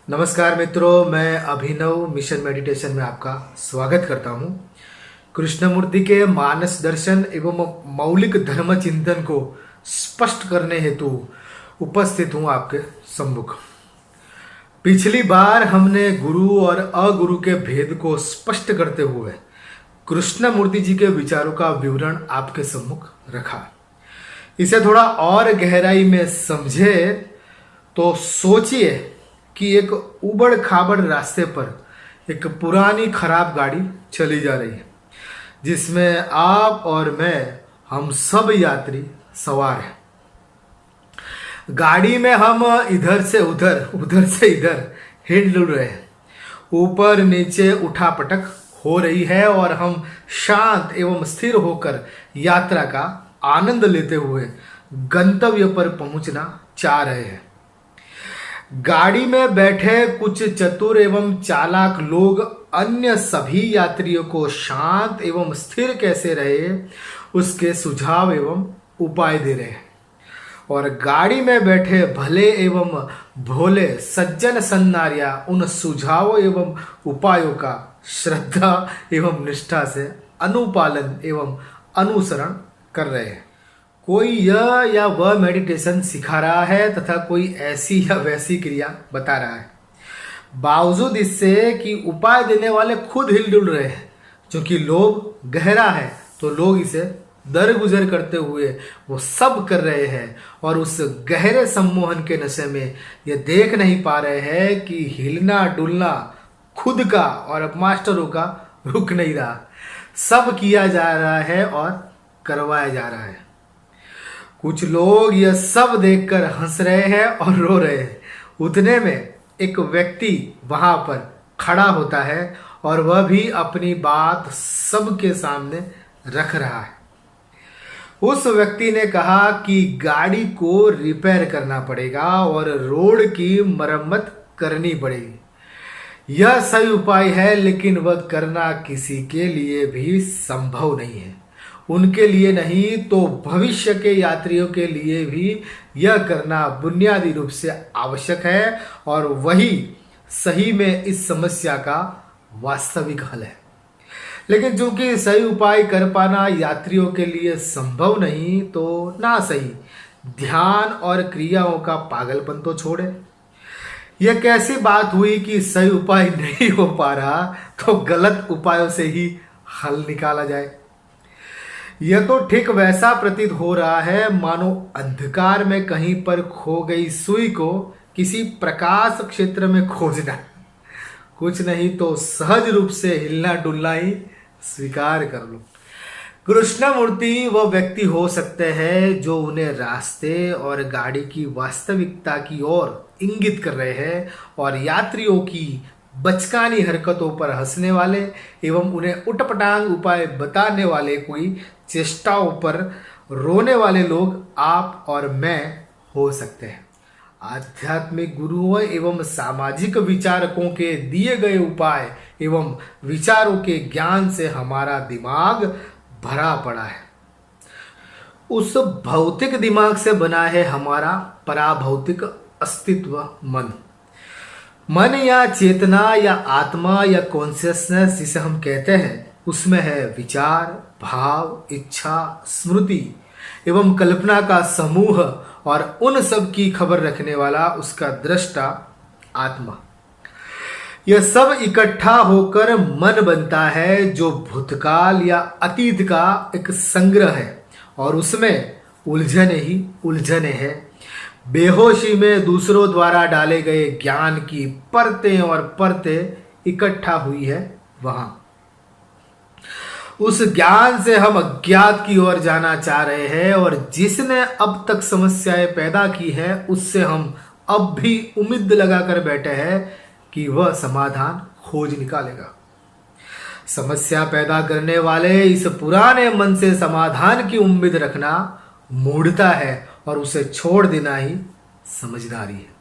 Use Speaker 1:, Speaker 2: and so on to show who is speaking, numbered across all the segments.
Speaker 1: नमस्कार मित्रों, मैं अभिनव मिशन मेडिटेशन में आपका स्वागत करता हूं। कृष्णमूर्ति के मानस दर्शन एवं मौलिक धर्म चिंतन को स्पष्ट करने हेतु उपस्थित हूं आपके सम्मुख। पिछली बार हमने गुरु और अगुरु के भेद को स्पष्ट करते हुए कृष्णमूर्ति जी के विचारों का विवरण आपके सम्मुख रखा। इसे थोड़ा और गहराई में समझे तो सोचिए कि एक उबड़ खाबड़ रास्ते पर एक पुरानी खराब गाड़ी चली जा रही है, जिसमें आप और मैं हम सब यात्री सवार हैं। गाड़ी में हम इधर से उधर उधर से इधर हिल डुल रहे हैं, ऊपर नीचे उठा पटक हो रही है और हम शांत एवं स्थिर होकर यात्रा का आनंद लेते हुए गंतव्य पर पहुंचना चाह रहे हैं। गाड़ी में बैठे कुछ चतुर एवं चालाक लोग अन्य सभी यात्रियों को शांत एवं स्थिर कैसे रहे उसके सुझाव एवं उपाय दे रहे हैं, और गाड़ी में बैठे भले एवं भोले सज्जन सन्नारियां उन सुझावों एवं उपायों का श्रद्धा एवं निष्ठा से अनुपालन एवं अनुसरण कर रहे हैं। कोई यह या वह मेडिटेशन सिखा रहा है तथा कोई ऐसी या वैसी क्रिया बता रहा है, बावजूद इससे कि उपाय देने वाले खुद हिलडुल रहे हैं। क्योंकि लोभ गहरा है तो लोग इसे दरगुजर करते हुए वो सब कर रहे हैं, और उस गहरे सम्मोहन के नशे में ये देख नहीं पा रहे हैं कि हिलना डुलना खुद का और मास्टरों का रुक नहीं रहा, सब किया जा रहा है और करवाया जा रहा है। कुछ लोग यह सब देखकर हंस रहे हैं और रो रहे हैं। उतने में एक व्यक्ति वहां पर खड़ा होता है और वह भी अपनी बात सबके सामने रख रहा है। उस व्यक्ति ने कहा कि गाड़ी को रिपेयर करना पड़ेगा और रोड की मरम्मत करनी पड़ेगी। यह सही उपाय है, लेकिन वह करना किसी के लिए भी संभव नहीं है। उनके लिए नहीं तो भविष्य के यात्रियों के लिए भी यह करना बुनियादी रूप से आवश्यक है, और वही सही में इस समस्या का वास्तविक हल है। लेकिन चूंकि सही उपाय कर पाना यात्रियों के लिए संभव नहीं, तो ना सही ध्यान और क्रियाओं का पागलपन तो छोड़े। यह कैसी बात हुई कि सही उपाय नहीं हो पा रहा तो गलत उपायों से ही हल निकाला जाए। यह तो ठीक वैसा प्रतीत हो रहा है मानो अंधकार में कहीं पर खो गई सुई को किसी प्रकाश क्षेत्र में खोजना। कुछ नहीं तो सहज रूप से हिलना डुलना ही स्वीकार कर लो। कृष्णमूर्ति वह व्यक्ति हो सकते हैं जो उन्हें रास्ते और गाड़ी की वास्तविकता की ओर इंगित कर रहे हैं, और यात्रियों की बचकानी हरकतों पर हंसने वाले एवं उन्हें उटपटांग उपाय बताने वाले कोई चेष्टाओं पर रोने वाले लोग आप और मैं हो सकते हैं। आध्यात्मिक गुरुओं एवं सामाजिक विचारकों के दिए गए उपाय एवं विचारों के ज्ञान से हमारा दिमाग भरा पड़ा है। उस भौतिक दिमाग से बना है हमारा पराभौतिक अस्तित्व मन या चेतना या आत्मा या कॉन्शियसनेस जिसे हम कहते हैं, उसमें है विचार, भाव, इच्छा, स्मृति एवं कल्पना का समूह, और उन सब की खबर रखने वाला उसका दृष्टा आत्मा। यह सब इकट्ठा होकर मन बनता है, जो भूतकाल या अतीत का एक संग्रह है, और उसमें उलझने ही उलझने हैं। बेहोशी में दूसरों द्वारा डाले गए ज्ञान की परतें और परतें इकट्ठा हुई है वहां। उस ज्ञान से हम अज्ञात की ओर जाना चाह रहे हैं, और जिसने अब तक समस्याएं पैदा की है उससे हम अब भी उम्मीद लगाकर बैठे हैं कि वह समाधान खोज निकालेगा। समस्या पैदा करने वाले इस पुराने मन से समाधान की उम्मीद रखना मूढ़ता है, और उसे छोड़ देना ही समझदारी है।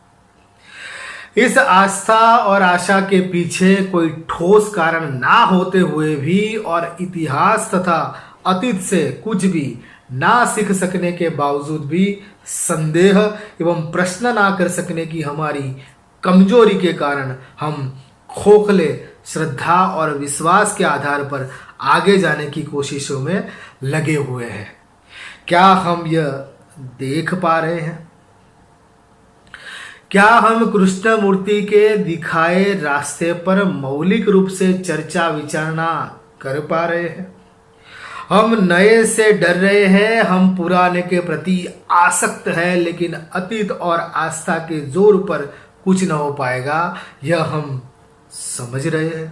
Speaker 1: इस आस्था और आशा के पीछे कोई ठोस कारण ना होते हुए भी, और इतिहास तथा अतीत से कुछ भी ना सीख सकने के बावजूद भी, संदेह एवं प्रश्न ना कर सकने की हमारी कमजोरी के कारण हम खोखले श्रद्धा और विश्वास के आधार पर आगे जाने की कोशिशों में लगे हुए हैं। क्या हम यह देख पा रहे हैं? क्या हम कृष्णमूर्ति के दिखाए रास्ते पर मौलिक रूप से चर्चा विचारणा कर पा रहे हैं? हम नए से डर रहे हैं, हम पुराने के प्रति आसक्त हैं, लेकिन अतीत और आस्था के जोर पर कुछ न हो पाएगा, यह हम समझ रहे हैं।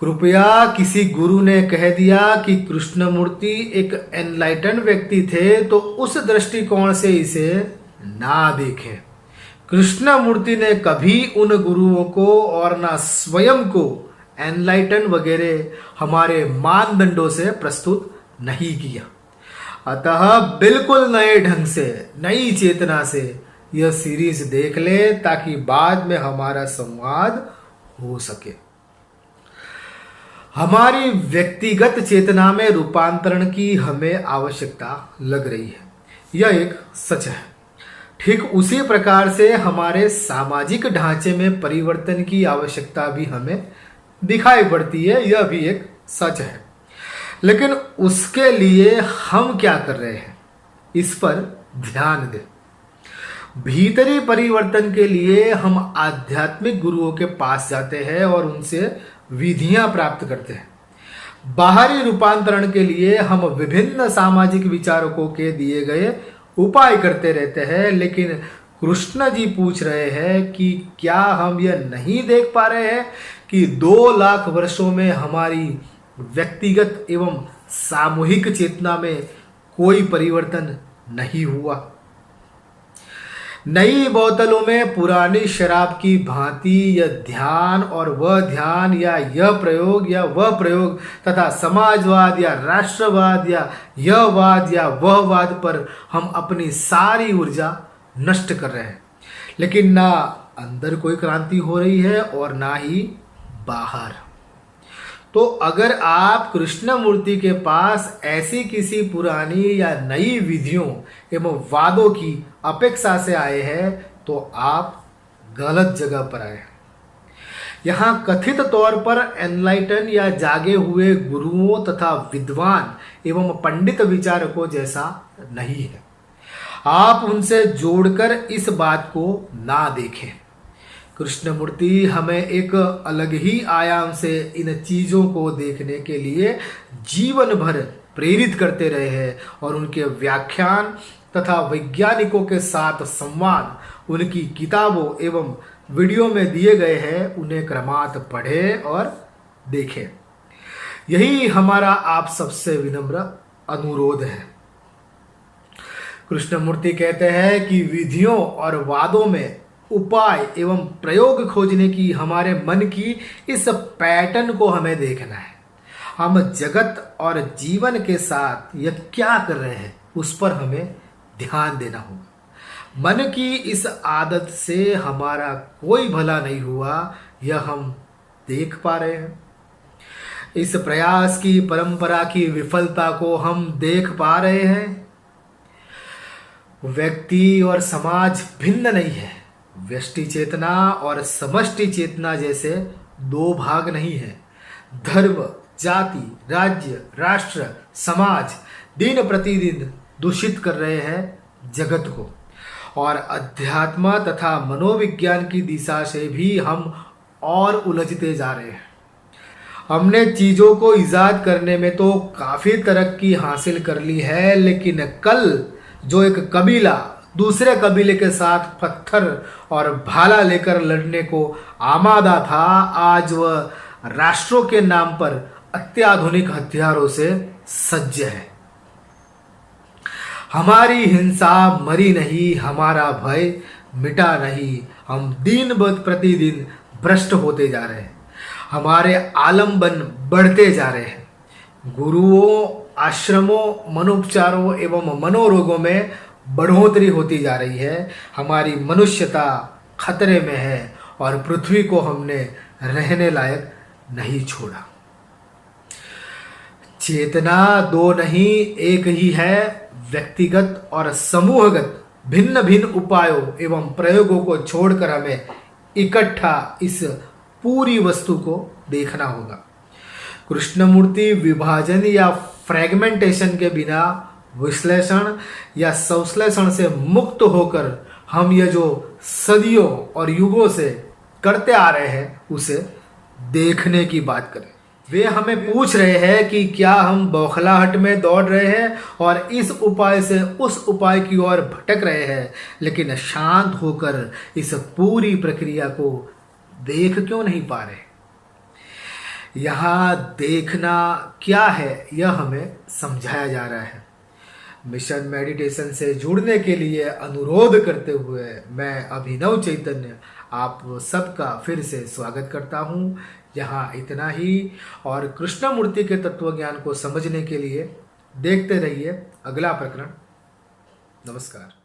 Speaker 1: कृपया किसी गुरु ने कह दिया कि कृष्णमूर्ति एक एनलाइटन व्यक्ति थे, तो उस दृष्टिकोण से इसे ना देखें। कृष्णमूर्ति ने कभी उन गुरुओं को और ना स्वयं को एनलाइटन वगैरह हमारे मानदंडों से प्रस्तुत नहीं किया। अतः बिल्कुल नए ढंग से, नई चेतना से यह सीरीज देख ले, ताकि बाद में हमारा संवाद हो सके। हमारी व्यक्तिगत चेतना में रूपांतरण की हमें आवश्यकता लग रही है, यह एक सच है। ठीक उसी प्रकार से हमारे सामाजिक ढांचे में परिवर्तन की आवश्यकता भी हमें दिखाई पड़ती है, यह भी एक सच है। लेकिन उसके लिए हम क्या कर रहे हैं, इस पर ध्यान दें। भीतरी परिवर्तन के लिए हम आध्यात्मिक गुरुओं के पास जाते हैं और उनसे विधियां प्राप्त करते हैं। बाहरी रूपांतरण के लिए हम विभिन्न सामाजिक विचारकों के दिए गए उपाय करते रहते हैं, लेकिन कृष्ण जी पूछ रहे हैं कि क्या हम यह नहीं देख पा रहे हैं कि 2 लाख वर्षों में हमारी व्यक्तिगत एवं सामूहिक चेतना में कोई परिवर्तन नहीं हुआ। नई बोतलों में पुरानी शराब की भांति यह ध्यान और वह ध्यान, या यह प्रयोग या वह प्रयोग, तथा समाजवाद या राष्ट्रवाद या यह वाद या वह वाद पर हम अपनी सारी ऊर्जा नष्ट कर रहे हैं। लेकिन ना अंदर कोई क्रांति हो रही है और ना ही बाहर। तो अगर आप कृष्णमूर्ति के पास ऐसी किसी पुरानी या नई विधियों एवं वादों की अपेक्षा से आए हैं, तो आप गलत जगह पर आए हैं। यहाँ कथित तौर पर एनलाइटन या जागे हुए गुरुओं तथा विद्वान एवं पंडित विचारकों जैसा नहीं है। आप उनसे जोड़कर इस बात को ना देखें। कृष्णमूर्ति हमें एक अलग ही आयाम से इन चीजों को देखने के लिए जीवन भर प्रेरित करते रहे हैं, और उनके व्याख्यान तथा वैज्ञानिकों के साथ संवाद उनकी किताबों एवं वीडियो में दिए गए हैं, उन्हें क्रमात् पढ़ें और देखें। यही हमारा आप सबसे विनम्र अनुरोध है। कृष्णमूर्ति कहते हैं कि विधियों और वादों में उपाय एवं प्रयोग खोजने की हमारे मन की इस पैटर्न को हमें देखना है। हम जगत और जीवन के साथ यह क्या कर रहे हैं, उस पर हमें ध्यान देना होगा। मन की इस आदत से हमारा कोई भला नहीं हुआ, यह हम देख पा रहे हैं। इस प्रयास की परंपरा की विफलता को हम देख पा रहे हैं। व्यक्ति और समाज भिन्न नहीं है। व्यष्टि चेतना और समष्टि चेतना जैसे 2 भाग नहीं है। धर्म, जाति, राज्य, राष्ट्र, समाज दिन प्रतिदिन दूषित कर रहे हैं जगत को, और अध्यात्म तथा मनोविज्ञान की दिशा से भी हम और उलझते जा रहे हैं। हमने चीजों को इजाद करने में तो काफी तरक्की हासिल कर ली है, लेकिन कल जो एक कबीला दूसरे कबीले के साथ पत्थर और भाला लेकर लड़ने को आमादा था, आज वह राष्ट्रों के नाम पर अत्याधुनिक हथियारों से सज्ज है। हमारी हिंसा मरी नहीं, हमारा भय मिटा नहीं। हम दिन प्रतिदिन भ्रष्ट होते जा रहे हैं। हमारे आलम्बन बढ़ते जा रहे हैं। गुरुओं, आश्रमों, मनोपचारों एवं मनोरोगों में बढ़ोतरी होती जा रही है। हमारी मनुष्यता खतरे में है और पृथ्वी को हमने रहने लायक नहीं छोड़ा। चेतना 2 नहीं, एक ही है। व्यक्तिगत और समूहगत भिन्न भिन्न उपायों एवं प्रयोगों को छोड़कर हमें इकट्ठा इस पूरी वस्तु को देखना होगा। कृष्णमूर्ति विभाजन या फ्रेगमेंटेशन के बिना विश्लेषण या संश्लेषण से मुक्त होकर हम ये जो सदियों और युगों से करते आ रहे हैं उसे देखने की बात करें। वे हमें पूछ रहे हैं कि क्या हम बौखलाहट में दौड़ रहे हैं और इस उपाय से उस उपाय की ओर भटक रहे हैं, लेकिन शांत होकर इस पूरी प्रक्रिया को देख क्यों नहीं पा रहे। यहाँ देखना क्या है यह हमें समझाया जा रहा है। मिशन मेडिटेशन से जुड़ने के लिए अनुरोध करते हुए मैं अभिनव चैतन्य आप सबका फिर से स्वागत करता हूँ। यहाँ इतना ही, और कृष्णमूर्ति के तत्वज्ञान को समझने के लिए देखते रहिए अगला प्रकरण। नमस्कार।